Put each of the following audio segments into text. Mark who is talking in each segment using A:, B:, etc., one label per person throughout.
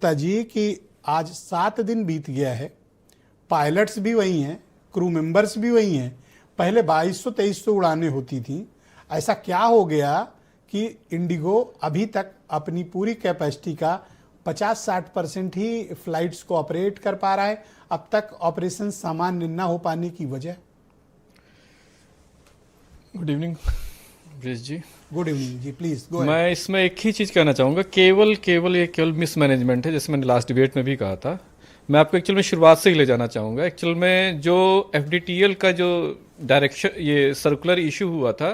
A: जी कि आज 7 दिन बीत गया है, पायलट्स भी वही हैं, क्रू मेंबर्स भी वही हैं। पहले 2200-2300 उड़ानें होती थी। ऐसा क्या हो गया कि इंडिगो अभी तक अपनी पूरी कैपेसिटी का 50-60% ही फ्लाइट्स को ऑपरेट कर पा रहा है? अब तक ऑपरेशन सामान्य न हो पाने की वजह?
B: Good evening Brij ji.
A: Good evening ji, please go.
B: मैं इसमें एक ही चीज़ कहना चाहूँगा, केवल मिसमैनेजमेंट है, जैसे मैंने लास्ट डिबेट में भी कहा था। मैं आपको एक्चुअल में शुरुआत से ही ले जाना चाहूँगा। एक्चुअल में जो एफडीटीएल का जो डायरेक्शन, ये सर्कुलर इशू हुआ था,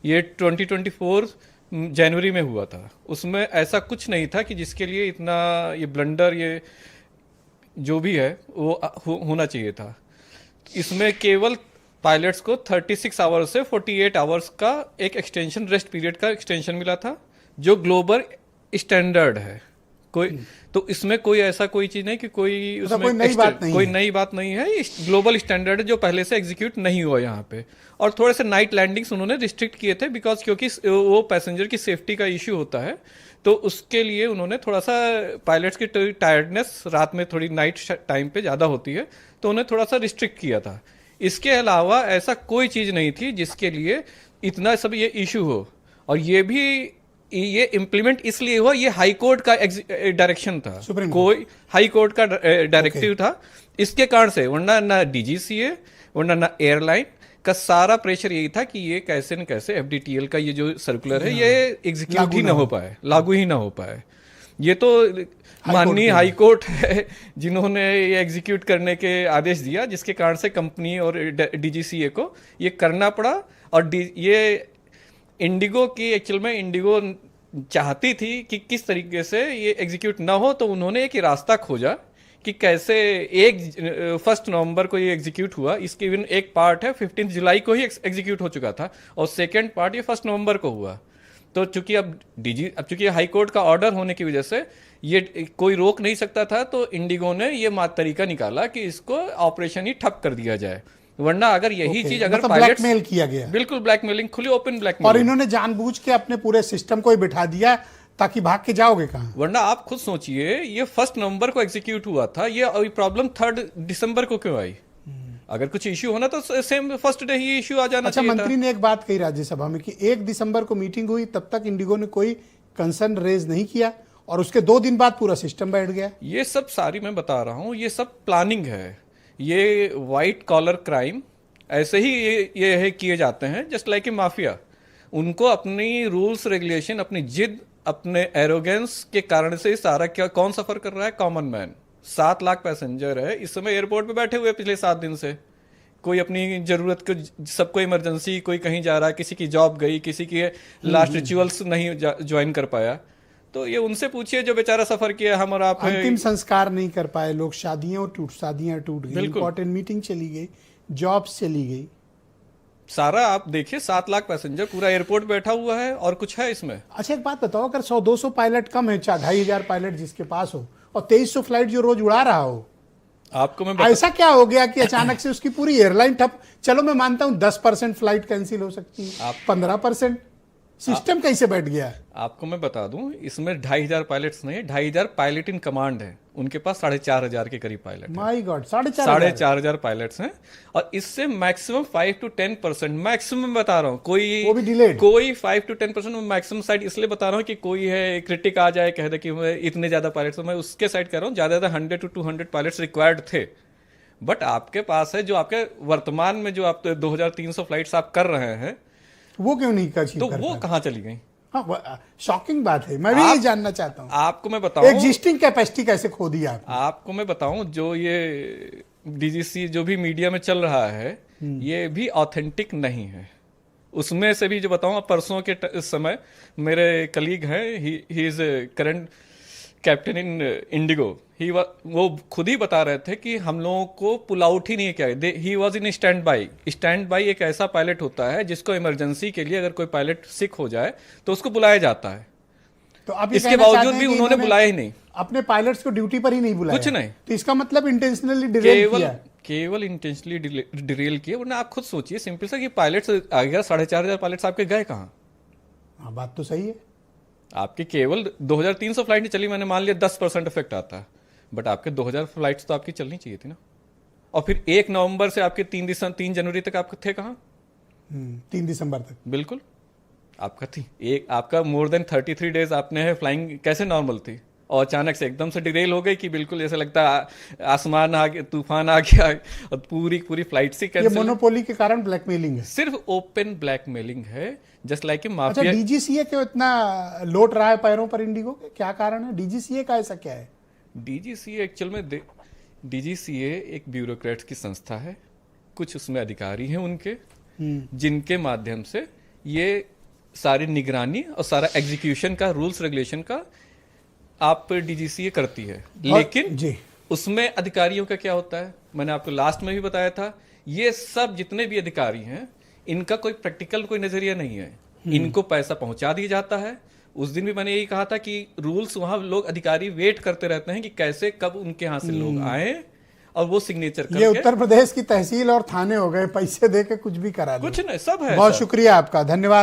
B: ये 2024 जनवरी में हुआ था। उसमें ऐसा कुछ नहीं था कि जिसके लिए इतना ये ब्लंडर, ये जो भी है वो होना चाहिए था। इसमें केवल पायलट्स को 36 आवर्स से 48 आवर्स का एक एक्सटेंशन, रेस्ट पीरियड का एक्सटेंशन मिला था, जो ग्लोबल स्टैंडर्ड है। तो इसमें कोई ऐसा कोई चीज नहीं कि उसमें
A: कोई नई बात नहीं
B: है। ग्लोबल स्टैंडर्ड है जो पहले से एग्जीक्यूट नहीं हुआ यहाँ पे। और थोड़े से नाइट लैंडिंग्स उन्होंने रिस्ट्रिक्ट किए थे, बिकॉज क्योंकि वो पैसेंजर की सेफ्टी का इश्यू होता है, तो उसके लिए उन्होंने थोड़ा सा, पायलट्स की टायर्डनेस रात में थोड़ी नाइट टाइम पे ज़्यादा होती है, तो उन्हें थोड़ा सा रिस्ट्रिक्ट किया था। इसके अलावा ऐसा कोई चीज़ नहीं थी जिसके लिए इतना सब ये इशू हो। और ये इम्प्लीमेंट इसलिए हुआ, ये हाई कोर्ट का डायरेक्शन था, कोई हाई कोर्ट का डायरेक्टिव था। इसके कारण से, वरना ना डीजीसीए वरना ना एयरलाइन का सारा प्रेशर यही था कि ये कैसे न कैसे एफडीटीएल का ये जो सर्कुलर है, ये एग्जीक्यूट ही ना हो पाए, लागू ही ना हो पाए। ये तो माननीय हाई कोर्ट है जिन्होंने ये एग्जीक्यूट करने के आदेश दिया, जिसके कारण से कंपनी और डीजीसीए को ये करना पड़ा। और ये इंडिगो की, एक्चुअल में इंडिगो चाहती थी कि किस तरीके से ये एग्जीक्यूट ना हो, तो उन्होंने एक रास्ता खोजा कि कैसे 1 नवंबर को ये एग्जीक्यूट हुआ। इसके इवन एक पार्ट है 15 जुलाई को ही एग्जीक्यूट हो चुका था, और सेकेंड पार्ट ये 1 नवंबर को हुआ। तो चूंकि अब चूंकि हाई कोर्ट का ऑर्डर होने की वजह से ये कोई रोक नहीं सकता था, तो इंडिगो ने ये तरीका निकाला कि इसको ऑपरेशन ही ठप कर दिया जाए। वरना अगर यही चीज अगर
A: मतलब ब्लैकमेल किया गया,
B: बिल्कुल ब्लैकमेलिंग, खुली ओपन ब्लैकमेलिंग।
A: और इन्होंने जानबूझ के अपने पूरे सिस्टम को ही बिठा दिया ताकि भाग के जाओगे कहां।
B: वरना आप खुद सोचिए, ये 1 नवंबर को एग्जीक्यूट हुआ था, ये प्रॉब्लम 3 दिसंबर को क्यों आई? अगर कुछ इश्यू होना तो सेम फर्स्ट डे ही इश्यू आ जाना चाहिए था।
A: मंत्री ने एक बात कही राज्यसभा में कि 1 दिसंबर को मीटिंग हुई, तब तक इंडिगो ने कोई कंसर्न रेज नहीं किया, और उसके 2 दिन बाद पूरा सिस्टम बैठ गया।
B: ये सब सारी मैं बता रहा हूँ, ये सब प्लानिंग है। ये व्हाइट कॉलर क्राइम ऐसे ही ये है किए जाते हैं, जस्ट लाइक ए माफिया। उनको अपनी रूल्स रेगुलेशन, अपनी जिद, अपने एरोगेंस के कारण से सारा कौन सफर कर रहा है? Common man. 7 लाख पैसेंजर है इस समय एयरपोर्ट पे बैठे हुए पिछले 7 दिन से। कोई अपनी जरूरत को, सबको इमरजेंसी, कोई कहीं जा रहा है, किसी की जॉब गई, किसी की लास्ट रिचुअल्स नहीं ज्वाइन कर पाया, तो ये उनसे पूछिए जो बेचारा सफर किया। हम और आप
A: अंतिम संस्कार नहीं कर पाए लोग, शादियां टूट गई, इंपॉर्टेंट मीटिंग चली गई, जॉब्स चली गई।
B: सारा आप देखिए, 7 लाख पैसेंजर पूरा एयरपोर्ट बैठा हुआ है, और कुछ है इसमें?
A: अच्छा एक बात बताओ, अगर 100-200 पायलट कम है, 2,500 पायलट जिसके पास हो, और 2300 फ्लाइट जो रोज उड़ा रहा हो,
B: आपको मैं
A: ऐसा क्या हो गया कि अचानक से उसकी पूरी एयरलाइन ठप? चलो मैं मानता हूं 10% फ्लाइट कैंसिल हो सकती है, 15%, सिस्टम कैसे बैठ गया?
B: आपको मैं बता दूं, इसमें 2,500 पायलट्स नहीं है, 2,500 पायलट इन कमांड है। उनके पास 4,500 के करीब पायलट है।
A: माय गॉड,
B: 4,500 पायलट्स हैं। और इससे मैक्सिमम 5 to 10%, मैक्सिमम बता रहा हूँ,
A: वो भी डिलेड,
B: कोई 5 to 10% मैक्सिमम साइड इसलिए बता रहा हूँ कि कोई है क्रिटिक आ जाए, कह दे कि इतने ज्यादा पायलट्स, मैं उसके साइड कह रहा हूँ, ज्यादा 100 to 200 पायलट्स रिक्वायर्ड थे। बट आपके पास है, जो आपके वर्तमान में जो आप 2,300 फ्लाइट्स आप कर रहे हैं,
A: वो क्यों नहीं कर?
B: तो वो कहां चली गई?
A: हाँ, शॉकिंग बात है। मैं भी ये जानना चाहता हूँ,
B: आपको मैं बताऊं,
A: एग्जिस्टिंग कैपेसिटी कैसे खो दी
B: आपको मैं बताऊं, जो ये डीजीसी जो भी मीडिया में चल रहा है, ये भी ऑथेंटिक नहीं है। उसमें से भी जो बताऊं, परसों के समय मेरे कलीग हैं, he is current captain in Indigo, वो खुद ही बता रहे थे कि हम लोगों को पुल आउट ही नहीं किया। He was in stand by. Stand by एक ऐसा पायलट होता है जिसको इमरजेंसी के लिए, अगर कोई पायलट सिक हो जाए तो उसको बुलाया जाता है।
A: तो अब
B: इसके बावजूद भी उन्होंने बुलाया ही नहीं,
A: अपने पायलट्स को ड्यूटी पर ही नहीं बुलाया,
B: कुछ नहीं।
A: तो इसका मतलब इंटेंशनली डिरेल किया,
B: केवल इंटेंशनली डिरेल किया। वरना आप खुद सोचिए, सिंपल सा, कि पायलट्स आ गया, 4,500 पायलट्स आपके गए कहाँ?
A: हाँ, बात तो सही है।
B: आपकी केवल 2300 फ्लाइट नहीं चली, मैंने मान लिया 10% इफेक्ट आता है, बट आपके 2000 फ्लाइट्स तो आपकी चलनी चाहिए थी ना। और फिर 1 नवंबर से आपके 3 जनवरी तक आप थे कहाँ?
A: 3 दिसंबर तक।
B: बिल्कुल आपका थी एक, आपका मोर देन 33 डेज आपने फ्लाइंग कैसे नॉर्मल थी, और अचानक से एकदम से डिरेल हो गई कि बिल्कुल ऐसा लगता है आसमान आ गया, तूफान आ गया और पूरी फ्लाइट से
A: ये
B: कैंसिल।
A: मोनोपोली के कारण ब्लैकमेलिंग है।
B: सिर्फ ओपन ब्लैकमेलिंग है, जस्ट लाइक ए
A: अच्छा,
B: माफिया।
A: डीजीसीए क्यों इतना लोट रहा है पैरों पर इंडिगो के? क्या कारण है? डीजीसीए का ऐसा क्या है?
B: डीजीसीए एक्चुअल में डीजीसीए एक ब्यूरोक्रेट्स की संस्था है, कुछ उसमें अधिकारी हैं उनके, जिनके माध्यम से ये सारी निगरानी और सारा एग्जीक्यूशन का, रूल्स रेगुलेशन का आप डीजीसीए करती है। लेकिन
A: जी,
B: उसमें अधिकारियों का क्या होता है, मैंने आपको लास्ट में भी बताया था, ये सब जितने भी अधिकारी हैं इनका कोई प्रैक्टिकल कोई नजरिया नहीं है, इनको पैसा पहुंचा दिया जाता है। उस दिन भी मैंने यही कहा था कि रूल्स वहां लोग अधिकारी वेट करते रहते हैं कि कैसे कब उनके यहां से लोग आए और वो सिग्नेचर करके।
A: ये उत्तर प्रदेश की तहसील और थाने हो गए, पैसे दे के कुछ भी करा दो।
B: कुछ नहीं, सब है
A: बहुत
B: सब।
A: शुक्रिया आपका, धन्यवाद।